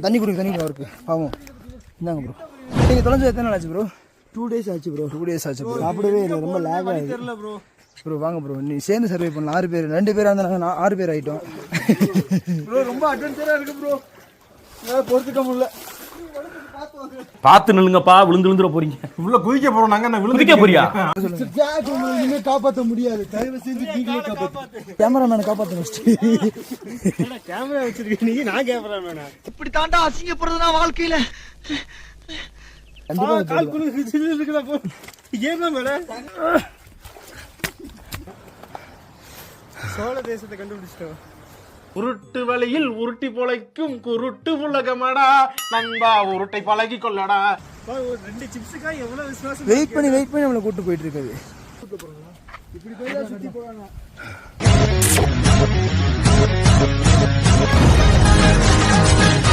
தண்ணி குடிங்க அவருக்கு பாவம். இந்தாங்க ப்ரோ. நீங்கள் தொலைஞ்சு எத்தனை நாள் ஆச்சு ப்ரோ? 2 days ஆச்சு ப்ரோ. 2 days ஆச்சு ப்ரோ. சாப்பிடவே இல்லை, ரொம்ப லேக் ஆகுது தெரியல ப்ரோ. ப்ரோ வாங்க ப்ரோ, நீ சேர்ந்து சர்வே பண்ணலாம். 6 பேர், 2 பேராக இருந்தால் நாங்கள் 6 பேர் ஆகிட்டோம் ப்ரோ. ரொம்ப அட்வென்ச்சராக இருக்கு ப்ரோ. பொறுத்துக்க முடியல. பார்த்து நில்லுங்கப்பா, விழுந்துட போறீங்க. உள்ள குதிக்க போறோம் நாங்க. என்ன குதிக்க போறியா? இனிமே காப்பாற்ற முடியாது, தயவு செஞ்சு நீங்களே காப்பாற்று. கேமராமேனை காப்பாற்ற கேமரா வச்சிருக்கீங்க நீங்க, நான் கேமரா மேனா. இப்படி தாண்டா அசிங்கப்படுறதுனா வாழ்க்கையில. கால் இருக்குதா போ. ஏமா மேடம் சோழ தேசத்தை கண்டுபிடிச்சிட்டோம். உருட்டு வழியில் உருட்டி பொழைக்கும் குருட்டு உலகமடா நண்பா, உருட்டை பழகி கொள்ளடா. 2 சிப்ஸுக்கா எவ்வளவு விசுவாசம். வெயிட் பண்ணி நம்மளை கூட்டு போயிட்டு இருக்காது. இப்படி போய் சுத்தி போறாங்க.